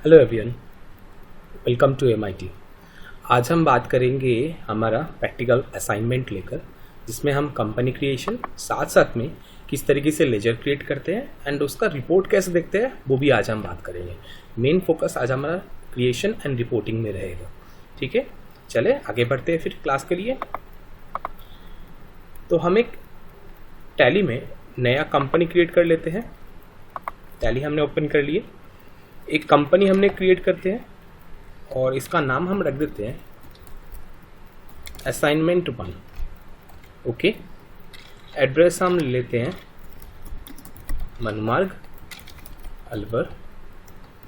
Hello everyone, welcome to MIT. आज हम बात करेंगे हमारा प्रैक्टिकल असाइनमेंट लेकर, जिसमें हम कंपनी क्रिएशन साथ साथ में किस तरीके से लेजर क्रिएट करते हैं एंड उसका रिपोर्ट कैसे देखते हैं वो भी आज हम बात करेंगे। मेन फोकस आज हमारा क्रिएशन एंड रिपोर्टिंग में रहेगा। ठीक है, चले आगे बढ़ते हैं फिर क्लास के लिए। तो हम एक टैली में नया कंपनी क्रिएट कर लेते हैं। टैली हमने ओपन कर लिए, एक कंपनी हमने क्रिएट करते हैं और इसका नाम हम रख देते हैं असाइनमेंट 1। ओके, एड्रेस हम लेते हैं Manmarg, Alwar,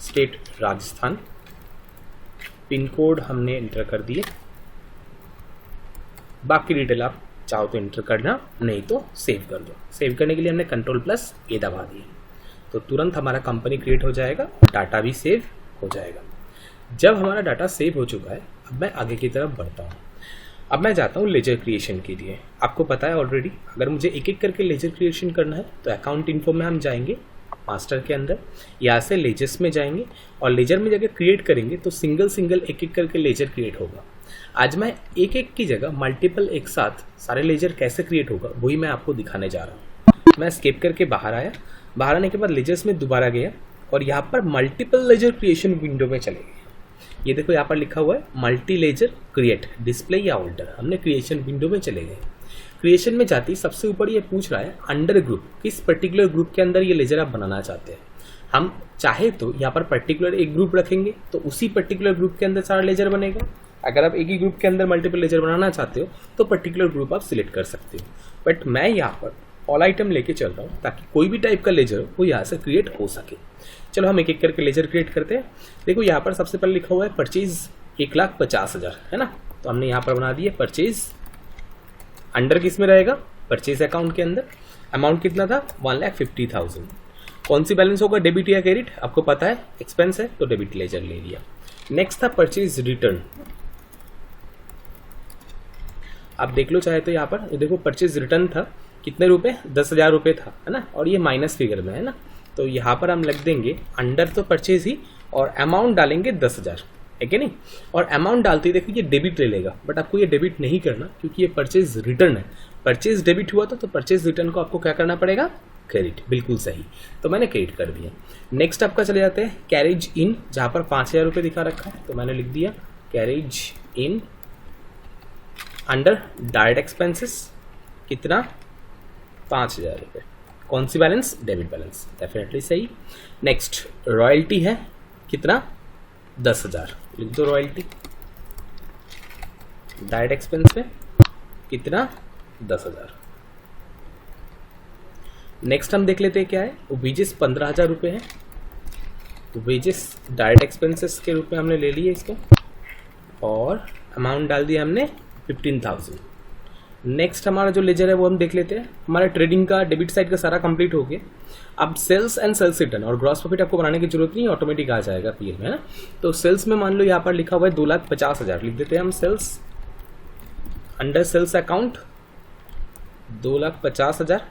state Rajasthan, pin code हमने एंटर कर दिए। बाकी डिटेल आप चाहो तो एंटर करना, नहीं तो सेव कर दो। सेव करने के लिए हमने Ctrl+A दबा दिए तो तुरंत हमारा कंपनी क्रिएट हो जाएगा और डाटा भी सेव हो जाएगा। जब हमारा डाटा सेव हो चुका है, अब मैं आगे की तरफ बढ़ता हूँ। अब मैं जाता हूँ लेजर क्रिएशन के लिए। आपको पता है ऑलरेडी, अगर मुझे एक एक करके लेजर क्रिएशन करना है तो अकाउंट इन्फो में हम जाएंगे, मास्टर के अंदर यहाँ से लेजर्स में जाएंगे और लेजर में जाकर क्रिएट करेंगे तो सिंगल सिंगल एक एक करके लेजर क्रिएट होगा। आज मैं एक एक की जगह मल्टीपल एक साथ सारे लेजर कैसे क्रिएट होगा वही मैं आपको दिखाने जा रहा हूँ। मैं स्केप करके बाहर आया, बाहर आने के बाद लेजर्स में दोबारा गया और यहाँ पर मल्टीपल लेजर क्रिएशन विंडो में चले गए। ये देखो यहाँ पर लिखा हुआ है मल्टी लेजर क्रिएट डिस्प्ले या ऑल्टर। हमने क्रिएशन विंडो में चले गए। क्रिएशन में जाती सबसे ऊपर ये पूछ रहा है अंडर ग्रुप, किस पर्टिकुलर ग्रुप के अंदर ये लेजर आप बनाना चाहते हैं। हम चाहे तो यहाँ पर पर्टिकुलर एक ग्रुप रखेंगे तो उसी पर्टिकुलर ग्रुप के अंदर सारा लेजर बनेगा। अगर आप एक ही ग्रुप के अंदर मल्टीपल लेजर बनाना चाहते हो तो पर्टिकुलर ग्रुप आप सिलेक्ट कर सकते हो। बट मैं यहाँ पर ऑल आइटम लेके चल रहा हूँ ताकि कोई भी टाइप का लेजर हो वो यहाँ से क्रिएट हो सके। चलो हम एक एक करके लेजर क्रिएट करते हैं। देखो यहाँ पर सबसे पहले लिखा हुआ है परचेज 1,50,000 है ना, तो हमने यहाँ पर बना दिया परचेज। अंडर किस में रहेगा, परचेज अकाउंट के अंदर। अमाउंट कितना था, 1,50,000। कौन सी बैलेंस होगा, डेबिट या क्रेडिट, आपको पता है एक्सपेंस है तो डेबिट लेजर ले लिया। नेक्स्ट था परचेज रिटर्न। आप देख लो चाहे तो यहाँ पर ये देखो परचेज रिटर्न था कितने रुपए, 10,000 रुपये था, है ना, और ये माइनस फिगर में है ना, तो यहाँ पर हम लिख देंगे अंडर तो परचेज ही और अमाउंट डालेंगे 10,000, है कि नहीं। और अमाउंट डालते ही देखो ये डेबिट ले लेगा, बट आपको ये डेबिट नहीं करना क्योंकि ये परचेज रिटर्न है। परचेज डेबिट हुआ था तो परचेज रिटर्न को आपको क्या करना पड़ेगा, क्रेडिट। बिल्कुल सही, तो मैंने क्रेडिट कर दिया। नेक्स्ट आपका चले जाते हैं कैरेज इन, जहाँ पर 5,000 रुपये दिखा रखा है तो मैंने लिख दिया कैरेज इन। अंडर डायरेक्ट एक्सपेंसेस कितना, 5,000 रुपये। कौन सी बैलेंस, डेबिट बैलेंस, डेफिनेटली सही। नेक्स्ट रॉयल्टी है कितना, 10,000, लिख दो रॉयल्टी। डायरेक्ट एक्सपेंस में कितना, 10,000। नेक्स्ट हम देख लेते हैं क्या है, वेजेस 15,000 रुपये है तो वेजेस डायरेक्ट एक्सपेंसेस के रूप में हमने ले लिए इसको और अमाउंट डाल दिया हमने 15,000। नेक्स्ट हमारा जो लेजर है वो हम देख लेते हैं। हमारा ट्रेडिंग का डेबिट साइड का सारा कंप्लीट हो गया। अब सेल्स एंड सेल्स रिटर्न और ग्रॉस प्रॉफिट आपको बनाने की जरूरत नहीं, ऑटोमेटिक आ जाएगा पीएल में, है ना। तो सेल्स में मान लो यहाँ पर लिखा हुआ है 2,50,000, लिख देते हैं हम sales. Under sales account 2,50,000,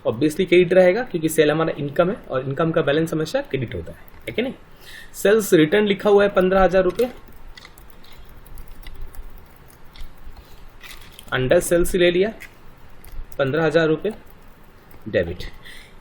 obviously credit रहेगा क्योंकि सेल हमारा इनकम है और इनकम का बैलेंस हमेशा क्रेडिट होता है कि नहीं। सेल्स रिटर्न लिखा हुआ है 15,000 रुपये, अंडर सेल्स ले लिया 15,000 रुपये, डेबिट।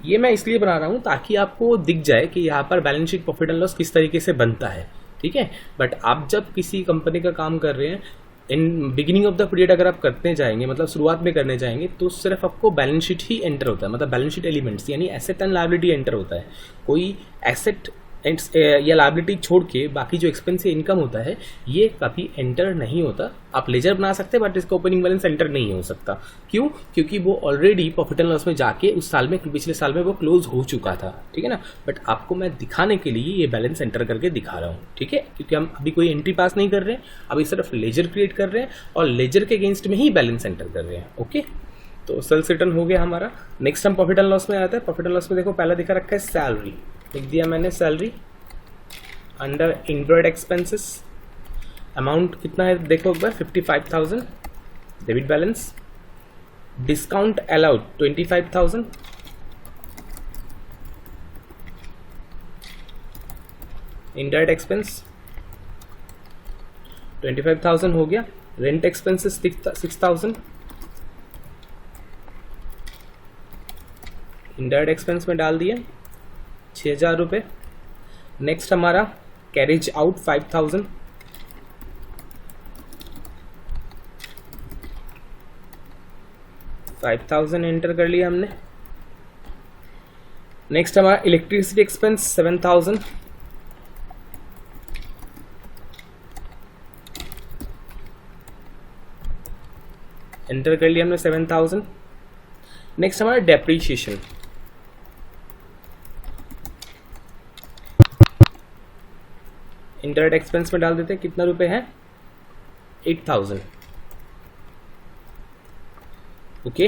ये मैं इसलिए बना रहा हूँ ताकि आपको दिख जाए कि यहाँ पर balance sheet profit and loss किस तरीके से बनता है, ठीक है। बट आप जब किसी कंपनी का काम कर रहे हैं, in beginning of the period अगर आप करते जाएंगे, मतलब शुरुआत में करने जाएंगे, तो सिर्फ आपको बैलेंस शीट ही एंटर होता है, मतलब बैलेंस शीट एलिमेंट्स यानी एसेट एंड लायबिलिटी एंटर होता है। कोई एसेट या लायबिलिटी छोड़ के बाकी जो एक्सपेंस या इनकम होता है ये कभी एंटर नहीं होता। आप लेजर बना सकते हैं बट इसका ओपनिंग बैलेंस एंटर नहीं हो सकता। क्यों, क्योंकि वो ऑलरेडी प्रॉफिट एंड लॉस में जाके उस साल में, पिछले साल में वो क्लोज हो चुका था, ठीक है ना। बट आपको मैं दिखाने के लिए ये बैलेंस एंटर करके दिखा रहा हूँ, ठीक है, क्योंकि हम अभी कोई एंट्री पास नहीं कर रहे हैं, अभी सिर्फ लेजर क्रिएट कर रहे हैं और लेजर के अगेंस्ट में ही बैलेंस एंटर कर रहे हैं। ओके, तो सेल्स रिटर्न हो गया हमारा। नेक्स्ट हम प्रॉफिट एंड लॉस में आता है। प्रॉफिट एंड लॉस में देखो पहला दिखा रखा है सैलरी, लिख दिया मैंने salary. Under inward expenses amount कितना है देखो एक बार, 55,000, debit balance. Discount allowed 25,000, indirect expense 25,000 हो गया, रेंट एक्सपेंसेस 6,000, इनडायरेक्ट एक्सपेंस में डाल दिए 6,000 रुपये। नेक्स्ट हमारा कैरेज आउट 5,000, एंटर कर लिया हमने। नेक्स्ट हमारा इलेक्ट्रिसिटी एक्सपेंस 7,000, एंटर कर लिया हमने 7,000। नेक्स्ट हमारा डेप्रीशिएशन, इंटरनेट एक्सपेंस में डाल देते हैं, कितना रुपए है 8,000। ओके,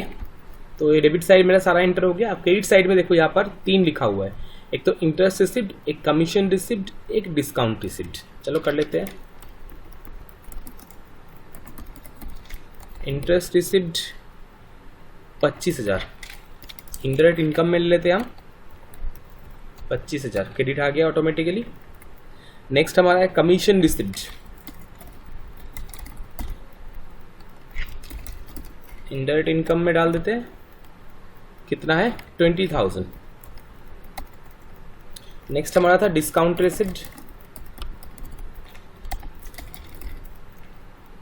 तो ये डेबिट साइड मेरा सारा एंटर हो गया। अब क्रेडिट साइड में देखो यहाँ पर 3 लिखा हुआ है, एक तो इंटरेस्ट रिसिप्ट, एक कमीशन रिसिप्ट, एक डिस्काउंट रिसिप्ट। चलो कर लेते हैं। इंटरेस्ट रिसिप्ट 25,000, इंडायरेक्ट इनकम में ले लेते हैं हम 25,000, क्रेडिट आ गया ऑटोमेटिकली। नेक्स्ट हमारा है कमीशन रिसिप्ट, इंडायरेक्ट इनकम में डाल देते हैं, कितना है 20,000। नेक्स्ट हमारा था discount receipt,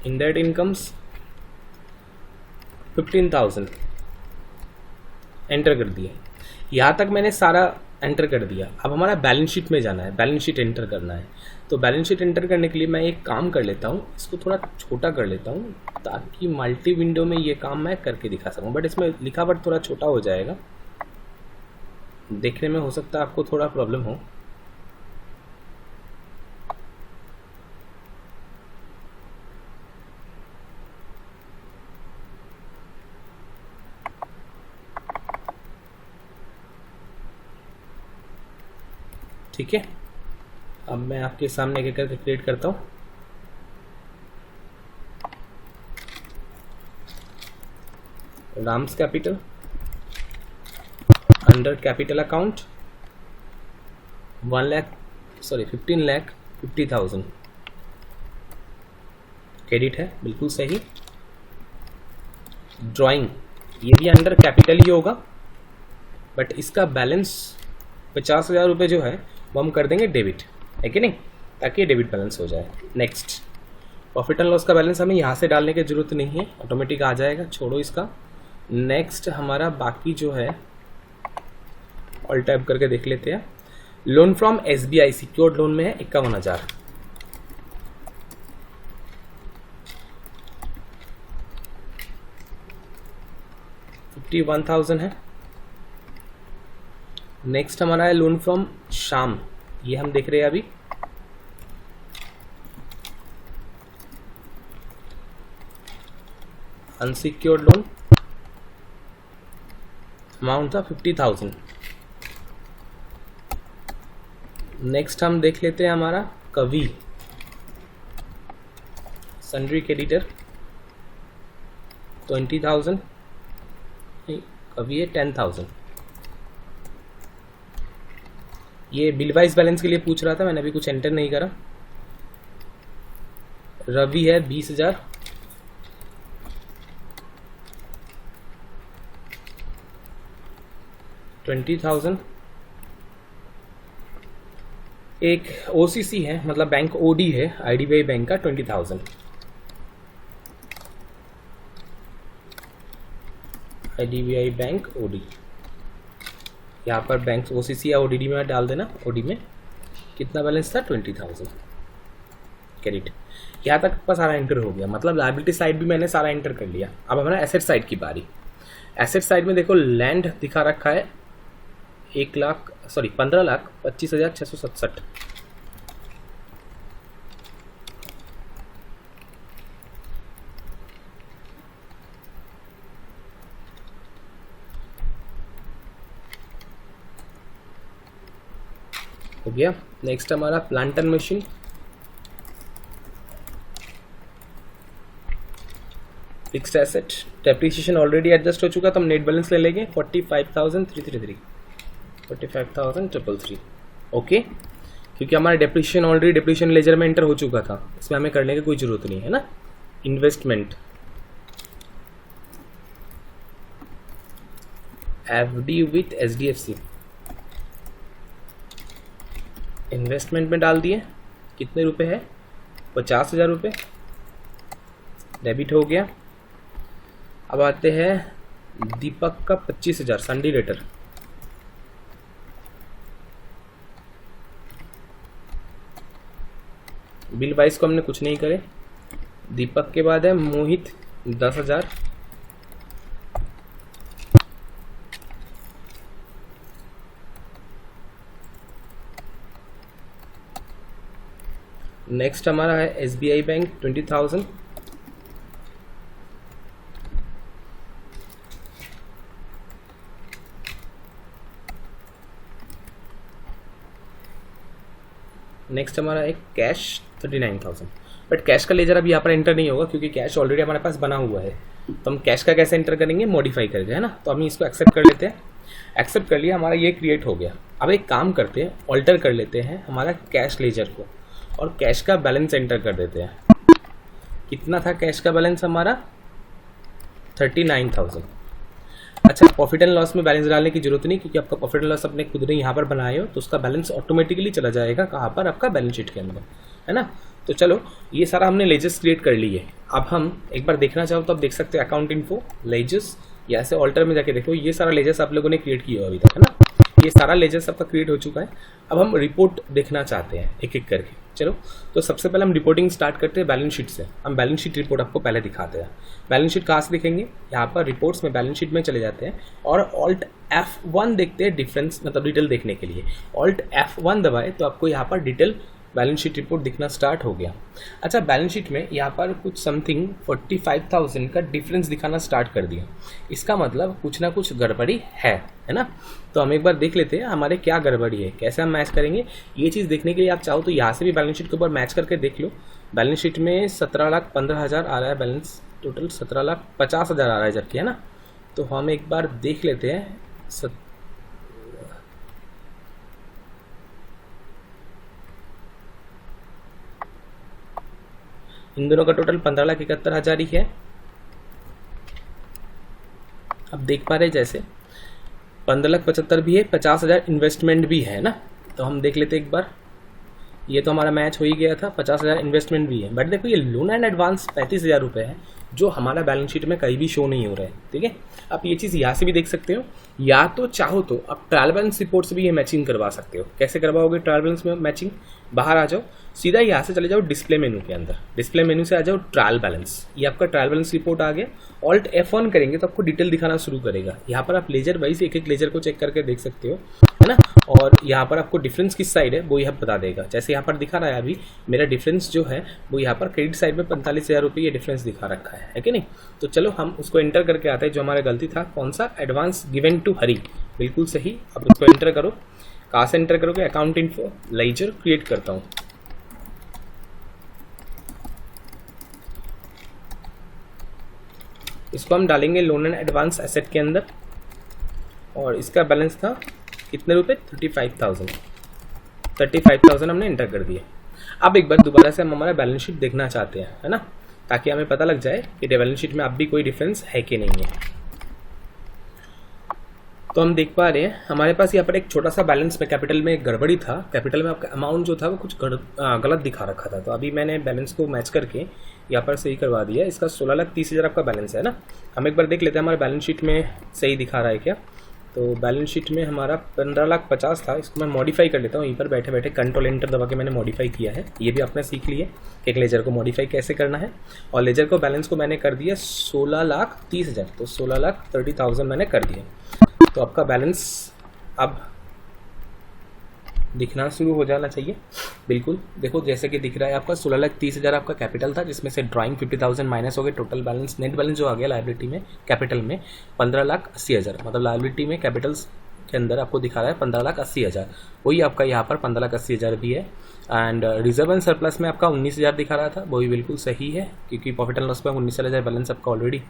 indirect incomes 15,000, enter कर दिया। यहाँ तक मैंने सारा एंटर कर दिया। अब हमारा बैलेंस शीट में जाना है, बैलेंस शीट एंटर करना है। तो बैलेंस शीट एंटर करने के लिए मैं एक काम कर लेता हूँ, इसको थोड़ा छोटा कर लेता हूँ ताकि मल्टी विंडो में ये काम मैं करके दिखा सकूँ, बट इसमें लिखावट थोड़ा छोटा हो जाएगा, देखने में हो सकता है आपको थोड़ा प्रॉब्लम हो। ठीक है, अब मैं आपके सामने एक करके क्रिएट करता हूँ। Ram's capital, under capital account 15,50,000 credit है, बिल्कुल सही। ड्राइंग, ये भी अंडर कैपिटल ही होगा, बट इसका बैलेंस 50,000 रुपये जो है वो हम कर देंगे डेबिट, है कि नहीं, ताकि डेबिट बैलेंस हो जाए। नेक्स्ट प्रॉफिट एंड लॉस का बैलेंस हमें यहाँ से डालने की जरूरत नहीं है, ऑटोमेटिक आ जाएगा, छोड़ो इसका। नेक्स्ट हमारा बाकी जो है ऑल टाइप करके देख लेते हैं। Loan from SBI secured loan में है 51,000, $51,000 है। नेक्स्ट हमारा है लोन फ्रॉम शाम, ये हम देख रहे हैं अभी, अनसिक्योर्ड लोन, अमाउंट था 50,000। नेक्स्ट हम देख लेते हैं हमारा कवि सन्ड्री क्रेडिटर 20,000, कवि है 10,000। ये बिल वाइज बैलेंस के लिए पूछ रहा था, मैंने अभी कुछ एंटर नहीं करा। रवि है 20,000, $20,000। एक OCC है, मतलब बैंक OD है, IDBI बैंक का 20,000, IDBI बैंक OD, यहाँ पर बैंक OCC या ODD में डाल देना। OD में कितना बैलेंस था 20,000 क्रेडिट। यहाँ तक का सारा एंटर हो गया, मतलब लायबिलिटी साइड भी मैंने सारा एंटर कर लिया। अब हमारा एसेट साइड की बारी। एसेट साइड में देखो लैंड दिखा रखा है 15,25,667, हो गया। नेक्स्ट हमारा plant and machine, fixed asset, depreciation already adjust हो चुका, तो हम नेट बैलेंस ले लेंगे 45,333, 45,333। ओके, क्योंकि हमारा डेप्रिशिएशन ऑलरेडी डेप्रिशिएशन लेजर में एंटर हो चुका था, इसमें हमें करने की कोई ज़रूरत नहीं है ना। Investment FD with HDFC, investment में डाल दिए, कितने रुपए है, 50,000 रुपये, डेबिट हो गया। अब आते हैं दीपक का 25,000 संडे लेटर, बिल वाइज को हमने कुछ नहीं करे। दीपक के बाद है मोहित 10,000, नेक्स्ट हमारा है एसबीआई बैंक 20,000, नेक्स्ट हमारा एक कैश 39,000। बट कैश का लेजर अभी यहाँ पर एंटर नहीं होगा क्योंकि कैश ऑलरेडी हमारे पास बना हुआ है, तो हम कैश का कैसे एंटर करेंगे, मॉडिफाई करके, है ना। तो हम इसको एक्सेप्ट कर लेते हैं, एक्सेप्ट कर लिया, हमारा ये क्रिएट हो गया। अब एक काम करते हैं, ऑल्टर कर लेते हैं हमारा कैश लेजर को और कैश का बैलेंस एंटर कर देते हैं। कितना था कैश का बैलेंस हमारा, 39,000। अच्छा, प्रॉफिट एंड लॉस में बैलेंस डालने की जरूरत नहीं क्योंकि आपका प्रॉफिट एंड लॉस अपने खुद ने यहाँ पर बनाए हो, तो उसका बैलेंस ऑटोमेटिकली चला जाएगा कहाँ पर, आपका बैलेंस शीट के अंदर, है ना। तो चलो ये सारा हमने लेजर्स क्रिएट कर लिए। अब हम एक बार देखना चाहो तो आप देख सकते हो अकाउंट इन्फो लेजर्स, या ऐसे ऑल्टर में जाके देखो, ये सारा लेजर्स आप लोगों ने क्रिएट किया अभी तक, है ना। ये सारा लेजर्स आपका क्रिएट हो चुका है। अब हम रिपोर्ट देखना चाहते हैं एक एक करके। चलो, तो सबसे पहले हम रिपोर्टिंग स्टार्ट करते हैं बैलेंस शीट से। हम बैलेंस शीट रिपोर्ट आपको पहले दिखाते हैं। बैलेंस शीट कहाँ से दिखेंगे, यहाँ पर रिपोर्ट्स में बैलेंस शीट में चले जाते हैं और ऑल्ट F1 देखते हैं डिफरेंस, मतलब डिटेल देखने के लिए। ऑल्ट F1 दबाए तो आपको यहाँ पर डिटेल बैलेंस शीट रिपोर्ट दिखना स्टार्ट हो गया। अच्छा, बैलेंस शीट में यहाँ पर कुछ समथिंग 45,000 का डिफरेंस दिखाना स्टार्ट कर दिया। इसका मतलब कुछ ना कुछ गड़बड़ी है ना। तो हम एक बार देख लेते हैं हमारे क्या गड़बड़ी है, कैसे हम मैच करेंगे। ये चीज़ देखने के लिए आप चाहो तो यहाँ से भी बैलेंस शीट के ऊपर मैच करके देख लो। बैलेंस शीट में 17,15,000 आ रहा है बैलेंस, टोटल 17,50,000 आ रहा है जबकि, है ना। तो हम एक बार देख लेते हैं। इन दोनों का टोटल 15,71,000 ही है। अब देख पा रहे जैसे 15,75,000 भी है, 50,000 इन्वेस्टमेंट भी है ना। तो हम देख लेते एक बार, ये तो हमारा मैच हो ही गया था, 50,000 इन्वेस्टमेंट भी है। बट देखो ये लोन एंड एडवांस 35,000 रुपये है जो हमारा बैलेंस शीट में कहीं भी शो नहीं हो रहा है, ठीक है। आप ये चीज़ यहाँ से भी देख सकते हो, या तो चाहो तो आप ट्रायल बैलेंस रिपोर्ट से भी ये मैचिंग करवा सकते हो। कैसे करवाओगे ट्रायल बैलेंस में मैचिंग, बाहर आ जाओ, सीधा यहाँ से चले जाओ डिस्प्ले मेनू के अंदर, डिस्प्ले मेनू से आ जाओ ट्रायल बैलेंस, ये आपका ट्रायल बैलेंस रिपोर्ट आ गया। ऑल्ट F1 करेंगे तो आपको डिटेल दिखाना शुरू करेगा। यहाँ पर आप लेजर वाइज एक एक लेजर को चेक करके देख सकते हो, है ना। और यहाँ पर आपको डिफरेंस किस साइड है वो यहाँ बता देगा। जैसे यहाँ पर दिखा रहा है अभी मेरा डिफरेंस जो है वो यहाँ पर क्रेडिट साइड में 45,000 रुपये ये डिफरेंस दिखा रखा है कि नहीं। तो चलो हम उसको एंटर करके आते हैं, जो हमारा गलती था कौन सा, एडवांस गिवन टू हरी, बिल्कुल सही। अब इसको एंटर करो, कहाँ से एंटर करोगे, अकाउंट इन्फो लेजर क्रिएट करता हूँ। इसको हम डालेंगे लोन एंड एडवांस एसेट के अंदर और इसका बैलेंस था कितने रुपए, 35,000 हमने एंटर कर दिए। अब एक बार दोबारा से हम हमारा बैलेंस शीट देखना चाहते हैं, है ना, ताकि हमें पता लग जाए कि बैलेंस शीट में अब भी कोई डिफरेंस है कि नहीं है। तो हम देख पा रहे हैं हमारे पास यहाँ पर एक छोटा सा बैलेंस में कैपिटल में एक गड़बड़ी था। कैपिटल में आपका अमाउंट जो था वो कुछ गलत दिखा रखा था, तो अभी मैंने बैलेंस को मैच करके यहाँ पर सही करवा दिया। इसका 16,30,000 आपका बैलेंस है ना। हम एक बार देख लेते हैं हमारे बैलेंस शीट में सही दिखा रहा है क्या। तो बैलेंस शीट में हमारा 15,50,000 था, इसको मैं मॉडिफाई कर लेता हूँ। यहीं पर बैठे बैठे कंट्रोल एंटर दबा के मैंने मॉडिफाई किया है। ये भी आपने सीख लिया कि एक लेजर को मॉडिफाई कैसे करना है। और लेजर को बैलेंस को मैंने कर दिया 16,30,000, तो 16,30,000 मैंने कर दिया। तो आपका बैलेंस अब दिखना शुरू हो जाना चाहिए। बिल्कुल देखो जैसे कि दिख रहा है आपका 16,30,000 आपका कैपिटल था, जिसमें से ड्राइंग 50,000 माइनस हो गए। टोटल बैलेंस नेट बैलेंस जो आ गया लायबिलिटी में कैपिटल में 15,80,000, मतलब लायबिलिटी में कैपिटल के अंदर आपको दिखा रहा है 15,80,000, वही आपका यहाँ पर 15,80,000 भी है। एंड रिजर्व एंड सरप्लस में आपका 19,000 दिखा रहा था, वही बिल्कुल सही है क्योंकि प्रॉफिट एंड लॉस में 19,000 बैलेंस आपका ऑलरेडी,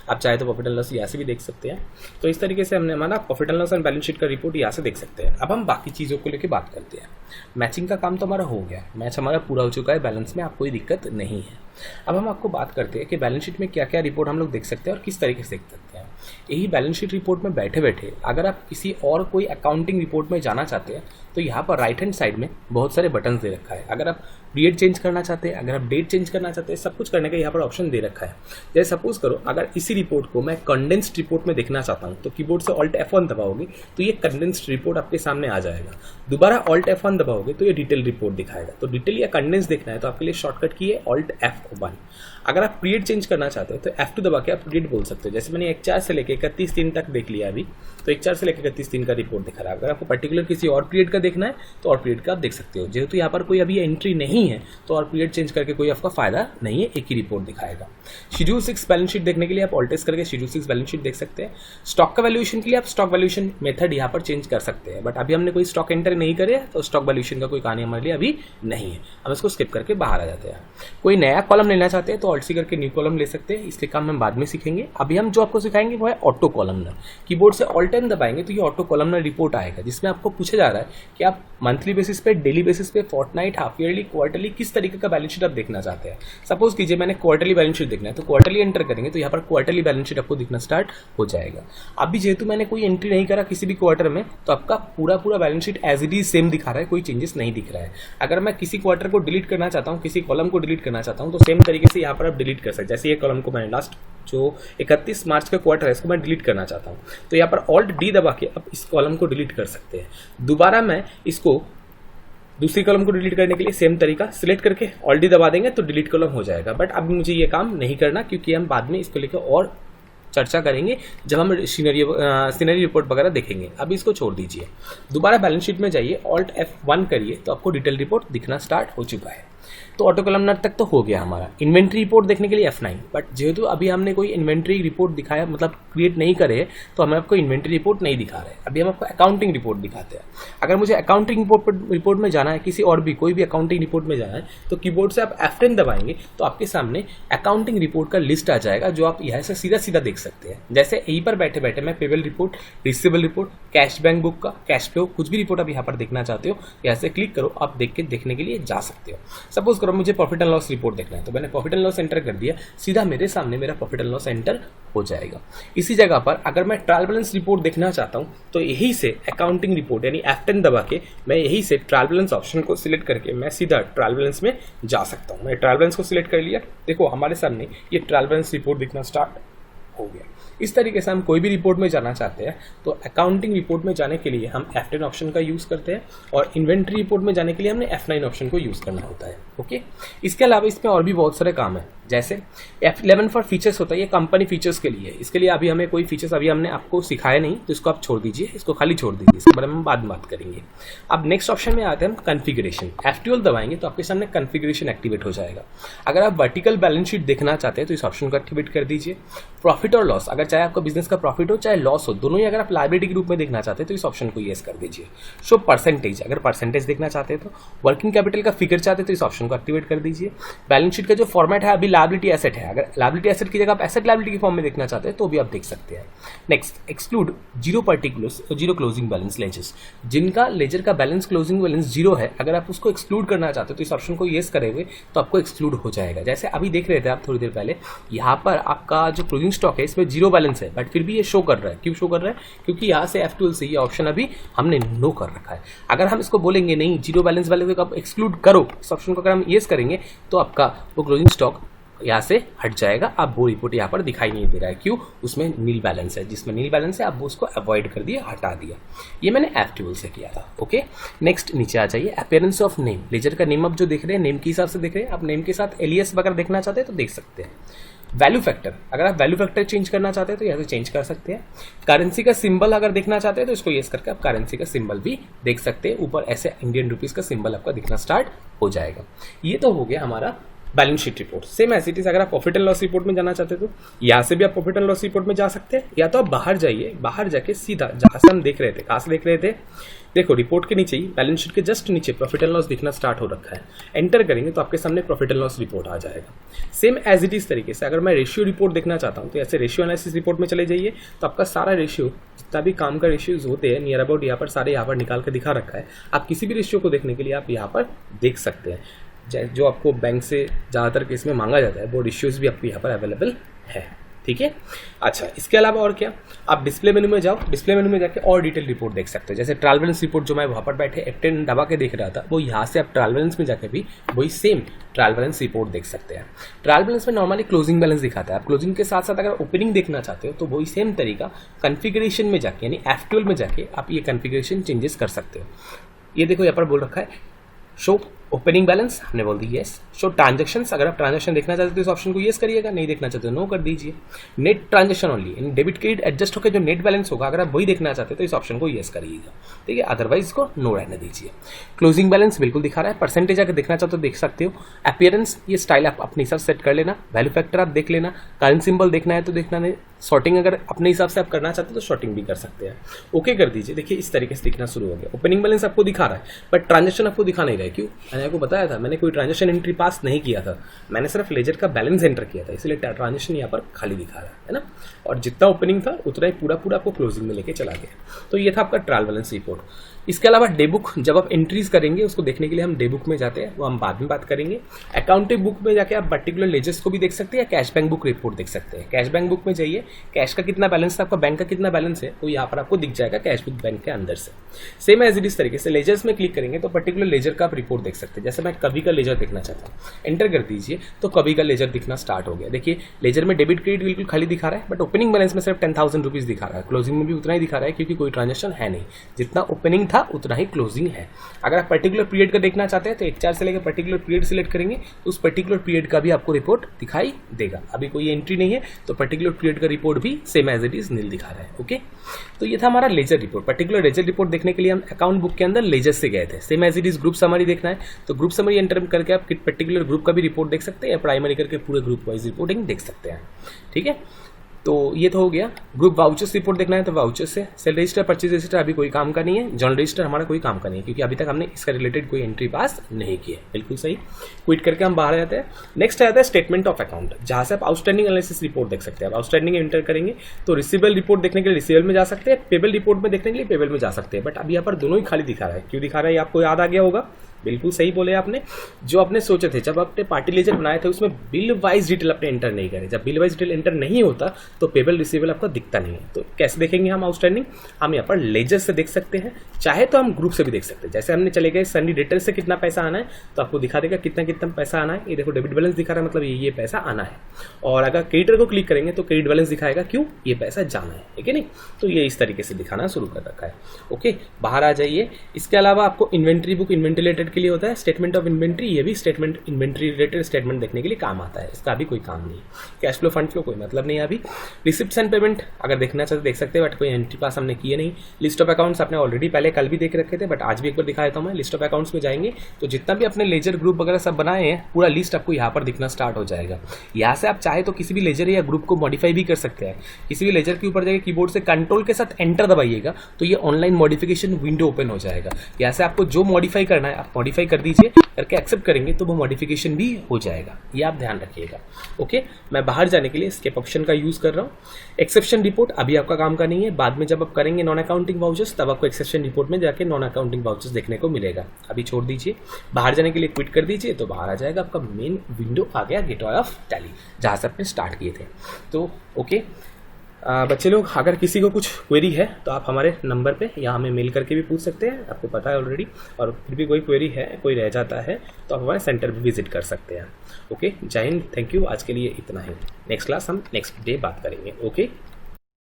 आप चाहे तो प्रॉफिट एंड लॉस यहाँ से भी देख सकते हैं। तो इस तरीके से हमने हमारा profit and loss and balance sheet का रिपोर्ट यहाँ से देख सकते हैं। अब हम बाकी चीज़ों को लेकर बात करते हैं। मैचिंग का काम तो हमारा हो गया, मैच हमारा पूरा हो चुका है, बैलेंस में आपको कोई दिक्कत नहीं है। अब हम आपको बात करते हैं कि बैलेंस शीट में क्या क्या रिपोर्ट हम लोग देख सकते हैं और किस तरीके से देख सकते हैं। यही बैलेंस शीट रिपोर्ट में बैठे बैठे अगर आप किसी और कोई अकाउंटिंग रिपोर्ट में जाना चाहते हैं तो यहाँ पर राइट हैंड साइड में बहुत सारे बटन्स दे रखा है। अगर आप पीरियड चेंज करना चाहते हैं, अगर आप डेट चेंज करना चाहते हैं, सब कुछ करने का यहाँ पर ऑप्शन दे रखा है। जैसे सपोज करो अगर इसी रिपोर्ट को मैं कंडेंस्ड रिपोर्ट में देखना चाहता हूँ तो कीबोर्ड से ऑल्ट F1 दबाओगे तो ये कंडेंस्ड रिपोर्ट आपके सामने आ जाएगा। दोबारा ऑल्ट F1 दबाओगे तो ये डिटेल रिपोर्ट दिखाएगा। तो डिटेल या कंडेंस देखना है तो आपके लिए शॉर्टकट की है ऑल्ट F1। अगर आप पीरियड चेंज करना चाहते हो तो F2 दबा के आप पीरियड बोल सकते हो। जैसे मैंने 1/4 से लेकर 31/3 तक देख लिया अभी, तो 1/4 से लेकर 31/3 का रिपोर्ट दिखा रहा है। अगर आपको पर्टिकुलर किसी और पीरियड का देखना है तो और पीरियड का आप देख सकते हो। जेहेतु यहाँ पर कोई अभी एंट्री नहीं है तो और पीरियड चेंज करके कोई आपका फायदा नहीं है, एक ही रिपोर्ट दिखाएगा। शेड्यूल 6 बैलेंस शीट देखने के लिए आप ऑल्टेस करके शेड्यूल 6 बैलेंस शीट देख सकते हैं। स्टॉक का वैल्यूएशन के लिए आप स्टॉक वैल्यूएशन मेथड यहाँ पर चेंज कर सकते हैं, बट अभी हमने कोई स्टॉक एंटर नहीं करे तो स्टॉक वैल्यूएशन का कोई कहानी हमारे लिए अभी नहीं है, हम इसको स्किप करके बाहर आ जाते हैं। कोई नया कॉलम लेना चाहते हैं तो ऑल्ट सी करके न्यू कॉलम ले सकते हैं, इसके काम हम बाद में सीखेंगे। अभी हम जो आपको सिखाएंगे वो है ऑटो कॉलमनर। कीबोर्ड से ऑल्ट एन दबाएंगे तो ये ऑटो कॉलमनर रिपोर्ट आएगा जिसमें आपको पूछा जा रहा है कि आप मंथली बेसिस पे, डेली बेसिस पे, फोर्टनाइट, हाफ ईयरली, क्वार्टरली किस तरीके का बैलेंस शीट आप देखना चाहते हैं। सपोज कीजिए मैंने क्वार्टरली बैलेंस शीट देखना है तो क्वार्टरली एंटर करेंगे तो यहाँ पर क्वार्टरली बैलेंस शीट आपको दिखना स्टार्ट हो जाएगा। अभी जेहेतु मैंने कोई एंट्री नहीं करा किसी भी क्वार्टर में तो आपका पूरा balance sheet as it is same दिखा रहा है, कोई चेंजेस नहीं दिख रहा है। अगर मैं किसी क्वार्टर को डिलीट करना चाहता हूँ, किसी कॉलम को डिलीट करना चाहता हूँ तो सेम तरीके से यहाँ पर आप डिलीट कर सकते हैं। जैसे ये कॉलम को मैंने लास्ट जो 31 मार्च का क्वार्टर है इसको मैं डिलीट करना चाहता हूँ तो यहाँ पर ऑल्ट डी दबा के आप इस कॉलम को डिलीट कर सकते हैं। दोबारा मैं इसको दूसरी कॉलम को डिलीट करने के लिए सेम तरीका सिलेक्ट करके ऑल्ट डी दबा देंगे तो डिलीट कॉलम हो जाएगा। बट अभी मुझे ये काम नहीं करना क्योंकि हम बाद में इसको लेकर और चर्चा करेंगे जब हम सीनरी रिपोर्ट वगैरह देखेंगे। अभी इसको छोड़ दीजिए, दोबारा बैलेंस शीट में जाइए, ऑल्ट F1 करिए तो आपको डिटेल रिपोर्ट दिखना स्टार्ट हो चुका है। तो ऑटो कॉलमनर तक तो हो गया हमारा। इन्वेंट्री रिपोर्ट देखने के लिए F9, बट जेहेतु अभी हमने कोई इन्वेंट्री रिपोर्ट दिखाया मतलब क्रिएट नहीं करे तो हमें आपको इन्वेंट्री रिपोर्ट नहीं दिखा रहे, अभी हम आपको अकाउंटिंग रिपोर्ट दिखाते हैं। अगर मुझे अकाउंटिंग रिपोर्ट में जाना है, किसी और भी कोई भी अकाउंटिंग रिपोर्ट में जाना है तो कीबोर्ड से आप F10 दबाएंगे तो आपके सामने अकाउंटिंग रिपोर्ट का लिस्ट आ जाएगा जो आप यहाँ से सीधा सीधा देख सकते हैं। जैसे यहीं पर बैठे बैठे मैं payable report, receivable report, cash bank book का, कैश फ्लो, कुछ भी रिपोर्ट आप यहाँ पर देखना चाहते हो यहाँ से क्लिक करो, आप देखने के लिए जा सकते हो। सपोज करो मुझे प्रॉफिट एंड लॉस रिपोर्ट देखना है तो मैंने प्रॉफिट एंड लॉस एंटर कर दिया, सीधा मेरे सामने मेरा प्रॉफिट एंड लॉस एंटर हो जाएगा। इसी जगह पर अगर मैं ट्रायल बैलेंस रिपोर्ट देखना चाहता हूं तो यही से अकाउंटिंग रिपोर्ट यानी F10 दबा के मैं यही से ट्रायल बैलेंस ऑप्शन को सिलेक्ट करके मैं सीधा ट्रायल बैलेंस में जा सकता हूं। मैं ट्रायल बैलेंस को सिलेक्ट कर लिया, देखो हमारे सामने ये ट्रायल बैलेंस रिपोर्ट दिखना स्टार्ट हो गया। इस तरीके से हम कोई भी रिपोर्ट में जाना चाहते हैं तो अकाउंटिंग रिपोर्ट में जाने के लिए हम F10 ऑप्शन का यूज़ करते हैं और इन्वेंट्री रिपोर्ट में जाने के लिए हमने F9 ऑप्शन को यूज़ करना होता है। ओके, इसके अलावा इसमें और भी बहुत सारे काम है। जैसे F11 फॉर फीचर्स होता है, ये कंपनी फीचर्स के लिए, इसके लिए अभी हमें कोई फीचर्स अभी हमने आपको सिखाया नहीं तो इसको आप छोड़ दीजिए, इसको खाली छोड़ दीजिए, इसके बारे में हम बाद में बात करेंगे। अब नेक्स्ट ऑप्शन में आते हैं हम कॉन्फ़िगरेशन। F12 दबाएंगे तो आपके सामने कॉन्फ़िगरेशन एक्टिवेट हो जाएगा। अगर आप वर्टिकल बैलेंस शीट देखना चाहते हैं तो इस ऑप्शन को एक्टिवेट कर दीजिए। प्रॉफिट और लॉस, अगर चाहे आपका बिजनेस का प्रॉफिट हो चाहे लॉस हो, दोनों ही अगर आप लायबिलिटी के रूप में देखना चाहते हैं तो इस ऑप्शन को येस कर दीजिए। शो परसेंटेज, अगर परसेंटेज देखना चाहते हैं तो वर्किंग कैपिटल का फिगर चाहते हैं तो इस ऑप्शन को एक्टिवेट कर दीजिए। बैलेंस शीट का जो फॉर्मेट है अभी लायबिलिटी एसेट है, अगर लायबिलिटी एसेट की जगह आप एसेट लायबिलिटी के फॉर्म में देखना चाहते हैं तो भी आप देख सकते हैं। Next, exclude zero closing balance ledgers, जिनका लेजर का बैलेंस क्लोजिंग बैलेंस जीरो है, अगर आप उसको एक्सक्लूड करना चाहते हो तो इस ऑप्शन को येस करे हुए तो आपको एक्सक्लूड हो जाएगा। जैसे अभी देख रहे थे आप थोड़ी देर पहले, यहाँ पर आपका जो क्लोजिंग स्टॉक है इसमें जीरो बैलेंस है बट फिर भी ये शो कर रहा है। क्यों शो कर रहा है? क्योंकि यहाँ से F12 से ये ऑप्शन अभी हमने नो कर रखा है। अगर हम इसको बोलेंगे नहीं जीरो बैलेंस वाले को आप एक्सक्लूड करो, इस ऑप्शन को अगर हम येस करेंगे तो आपका वो क्लोजिंग स्टॉक यहाँ से हट जाएगा। आप वो रिपोर्ट यहाँ पर दिखाई नहीं दे रहा है, क्यों? उसमें नील बैलेंस है, जिसमें नील बैलेंस है आप उसको अवॉइड कर दिया, हटा दिया। ये मैंने F12 से किया था। ओके, नेक्स्ट नीचे आ जाइए। अपीयरेंस ऑफ नेम, लेजर का नेम आप जो देख रहे हैं नेम के हिसाब से देख रहे हैं, आप नेम के साथ एलियस वगैरह देखना चाहते हैं तो देख सकते हैं। वैल्यू फैक्टर, अगर आप वैल्यू फैक्टर चेंज करना चाहते हैं तो यहाँ से चेंज कर सकते हैं। करेंसी का सिंबल अगर देखना चाहते हैं तो इसको येस करके आप करेंसी का सिंबल भी देख सकते हैं। ऊपर ऐसे इंडियन रुपीस का सिंबल आपका दिखना स्टार्ट हो जाएगा। ये तो हो गया हमारा balance sheet report same as it is. अगर आप प्रॉफिट एंड लॉस रिपोर्ट में जाना चाहते हो तो यहाँ से भी आप प्रॉफिट एंड लॉस रिपोर्ट में जा सकते हैं, या तो आप बाहर जाइए, बाहर जाके सीधा जहाँ से हम देख रहे थे, कहाँ से देख रहे थे, देखो रिपोर्ट के नीचे ही बैलेंस शीट के जस्ट नीचे प्रॉफिट एंड लॉस दिखना स्टार्ट हो रखा है। एंटर करेंगे तो आपके सामने प्रॉफिट एंड लॉस रिपोर्ट आ जाएगा। सेम एज इट इज तरीके से अगर मैं रेशियो रिपोर्ट देखना चाहता हूँ तो ऐसे रेशियो एनालिसिस रिपोर्ट में चले जाइए, तो आपका सारा रेशियो जितना भी काम का रेशियोज होते हैं नियर अबाउट यहाँ पर सारे यहाँ पर निकाल कर दिखा रखा है। आप किसी भी रेशियो को देखने के लिए आप यहाँ पर देख सकते हैं। जो आपको बैंक से ज़्यादातर केस में मांगा जाता है वो रेशियोज भी आपको यहाँ पर अवेलेबल है। ठीक है, अच्छा इसके अलावा और क्या, आप डिस्प्ले मेनू में जाओ, डिस्प्ले मेनू में जाके और डिटेल रिपोर्ट देख सकते हो। जैसे ट्रायल बैलेंस रिपोर्ट जो मैं वहाँ पर बैठे F10 दबा के देख रहा था, वो यहाँ से आप ट्रायल बैलेंस में जाके भी वही सेम ट्रायल बैलेंस रिपोर्ट देख सकते हैं। ट्रायल बैलेंस में नॉर्मली क्लोजिंग बैलेंस दिखाता है। आप क्लोजिंग के साथ साथ अगर ओपनिंग देखना चाहते हो तो वही सेम तरीका कन्फिगरेशन में जाके यानी F12 में जाके आप ये कन्फिगरेशन चेंजेस कर सकते हो। ये देखो यहाँ पर बोल रखा है शो ओपनिंग बैलेंस, हमने बोल दी यस। शो ट्रांजेक्शंस, अगर आप ट्रांजेक्शन देखना चाहते हो तो इस ऑप्शन को यस करिएगा, नहीं देखना चाहते हो नो कर दीजिए। नेट ट्रांजेक्शन ओनली, यानी डेबिट क्रेडिट एडजस्ट होकर जो नेट बैलेंस होगा अगर आप वही देखना चाहते हो तो इस ऑप्शन को यस करिएगा, ठीक है, अदरवाइज इसको नो रहने दीजिए। क्लोजिंग बैलेंस बिल्कुल दिखा रहा है। परसेंटेज अगर देखना चाहते हो देख सकते हो। अपीयरेंस ये स्टाइल आप अपने हिसाब से सेट कर लेना। वैल्यू फैक्टर आप देख लेना। करंट सिंबल देखना है तो देखना, नहीं सॉर्टिंग अगर अपने हिसाब से आप करना चाहते हो तो सॉर्टिंग भी कर सकते हैं। ओके कर दीजिए। देखिए इस तरीके से दिखना शुरू हो गया। ओपनिंग बैलेंस आपको दिखा रहा है बट ट्रांजेक्शन आपको दिखा नहीं रहा है। क्यों? मैंने आपको बताया था, मैंने कोई ट्रांजेक्शन एंट्री पास नहीं किया था, मैंने सिर्फ लेजर का बैलेंस एंटर किया था, इसलिए ट्रांजेक्शन यहाँ पर खाली दिखा रहा है ना। और जितना ओपनिंग था उतना ही पूरा आपको क्लोजिंग में लेके चला गया। तो ये था आपका ट्रायल बैलेंस रिपोर्ट। इसके अलावा डे बुक, जब आप एंट्रीज करेंगे उसको देखने के लिए हम डे बुक में जाते हैं, वो हम बाद में बात करेंगे। अकाउंटिंग बुक में जाके आप पर्टिकुलर लेजर्स को भी देख सकते हैं या कैश बैंक बुक रिपोर्ट देख सकते हैं। कैश बैंक बुक में जाइए, कैश का कितना बैलेंस है, आपका बैंक का कितना बैलेंस है, वो यहाँ पर आपको दिख जाएगा कैश बुक बैंक के अंदर से। सेम एज इट इस तरीके से लेजर्स में क्लिक करेंगे तो पर्टिकुलर लेजर का आप रिपोर्ट देख सकते हैं। जैसे मैं कभी का लेजर देखना चाहता हूँ, एंटर कर दीजिए तो कभी का लेजर दिखना स्टार्ट हो गया। देखिए लेजर में डेबिट क्रेडिट बिल्कुल खाली दिखा रहा है बट ओपनिंग बैलेंस में सिर्फ 10,000 रुपीज़ दिखा रहा है। क्लोजिंग में भी उतना ही दिखा रहा है क्योंकि कोई ट्रांजेक्शन है नहीं, जितना ओपनिंग था उतना ही क्लोजिंग है। अगर आप पर्टिकुलर पीरियड का देखना चाहते हैं तो एक चार से लेकर पर्टिकुलर पीरियड सिलेक्ट करेंगे तो उस पर्टिकुलर पीरियड का भी आपको रिपोर्ट दिखाई देगा। अभी कोई एंट्री नहीं है तो पर्टिकुलर पीरियड का रिपोर्ट भी same as it is nil दिखा रहा है। ओके, तो ये था हमारा ledger report. Particular ledger report देखने के लिए हम अकाउंट बुक के अंदर लेजर से गए थे। Same as it is group summary देखना है तो ग्रुप समरी एंटर करके आप पर्टिकुलर ग्रुप का भी रिपोर्ट देख सकते हैं या प्राइमरी करके पूरे ग्रुप वाइज रिपोर्टिंग देख सकते हैं। ठीक है, तो ये तो हो गया। ग्रुप वाउचर्स रिपोर्ट देखना है तो वाउचर्स से। सेल रजिस्टर, परचेज रजिस्टर अभी कोई काम का नहीं है। जर्नल रजिस्टर हमारा कोई काम का नहीं है क्योंकि अभी तक हमने इसका रिलेटेड कोई एंट्री पास नहीं की है। बिल्कुल सही। क्विट करके हम बाहर आ जाते हैं। नेक्स्ट आता है स्टेटमेंट ऑफ अकाउंट, जहां से आप आउटस्टैंडिंग एनालिसिस रिपोर्ट देख सकते हैं। आप आउटस्टैंडिंग एंटर करेंगे तो रिसीवेबल रिपोर्ट देखने के लिए रिसीवेबल में जा सकते हैं, पेबल रिपोर्ट में देखने के लिए पेबल में जा सकते हैं। बट अभी यहाँ पर दोनों ही खाली दिखा रहा है। क्यों दिखा रहा है आपको याद आ गया होगा। बिल्कुल सही बोले आपने। जो आपने सोचे थे जब आपने पार्टी लेजर बनाए थे उसमें बिल वाइज डिटेल आपने एंटर नहीं करे। जब बिल वाइज डिटेल एंटर नहीं होता तो पेबल रिसीवेबल आपको दिखता नहीं है। तो कैसे देखेंगे हम आउटस्टैंडिंग? हम यहाँ पर लेजर से देख सकते हैं, चाहे तो हम ग्रुप से भी देख सकते हैं। जैसे हमने चले गए सन्नी डेटर से कितना पैसा आना है तो आपको दिखा देगा कितना कितना पैसा आना है। ये देखो डेबिट बैलेंस दिखा रहा है, मतलब ये पैसा आना है। और अगर क्रेडिटर को क्लिक करेंगे तो क्रेडिट बैलेंस दिखाएगा, क्यों? ये पैसा जाना है कि नहीं। तो ये इस तरीके से दिखाना शुरू कर रखा है। ओके, बाहर आ जाइए। इसके अलावा आपको इन्वेंट्री बुक इन्वेंट्री रिलेटेड के लिए होता है। स्टेटमेंट ऑफ इन्वेंट्री, ये भी स्टेटमेंट इन्वेंट्री रिलेटेड स्टेटमेंट देखने के लिए काम आता है। इसका अभी कोई काम नहीं। कैश फ्लो फंड फ्लो कोई मतलब नहीं है अभी। रिसिप्ट्स एंड पेमेंट अगर देखना चाहते देख सकते हैं बट कोई एंट्री पास हमने किए नहीं। लिस्ट ऑफ अकाउंट्स आपने ऑलरेडी पहले कल भी देख रखे थे बट आज भी एक बार दिखा देता हूँ मैं। लिस्ट ऑफ अकाउंट्स में जाएंगे तो जितना भी अपने लेजर ग्रुप वगैरह सब बनाए हैं पूरा लिस्ट आपको यहाँ पर दिखना स्टार्ट हो जाएगा। यहाँ से आप चाहे तो किसी भी लेजर या ग्रुप को मॉडिफाई भी कर सकते हैं। किसी भी लेजर के ऊपर जाके कीबोर्ड से कंट्रोल के साथ एंटर दबाइएगा तो ये ऑनलाइन मॉडिफिकेशन विंडो ओपन हो जाएगा। यहाँ से आपको जो मॉडिफाई करना है आप मॉडिफाई कर दीजिए, करके एक्सेप्ट करेंगे तो वो मॉडिफिकेशन भी हो जाएगा। ये आप ध्यान रखिएगा। ओके, मैं बाहर जाने के लिए स्केप ऑप्शन का यूज कर रहा हूँ। एक्सेप्शन रिपोर्ट अभी आपका काम का नहीं है, बाद में जब आप करेंगे नॉन अकाउंटिंग वाउचर्स तब आपको एक्सेप्शन रिपोर्ट में जाके नॉन अकाउंटिंग वाउचर्स देखने को मिलेगा। अभी छोड़ दीजिए, बाहर जाने के लिए क्विट कर दीजिए तो बाहर आ जाएगा आपका मेन विंडो आ गया गेटवे ऑफ टैली जहाँ से आपने स्टार्ट किए थे। तो ओके बच्चे लोग, अगर किसी को कुछ क्वेरी है तो आप हमारे नंबर पे या हमें मेल करके भी पूछ सकते हैं, आपको पता है ऑलरेडी। और फिर भी कोई क्वेरी है, कोई रह जाता है तो आप हमारे सेंटर भी विजिट कर सकते हैं। ओके, जय हिंद, थैंक यू। आज के लिए इतना ही। नेक्स्ट क्लास हम नेक्स्ट डे बात करेंगे। ओके।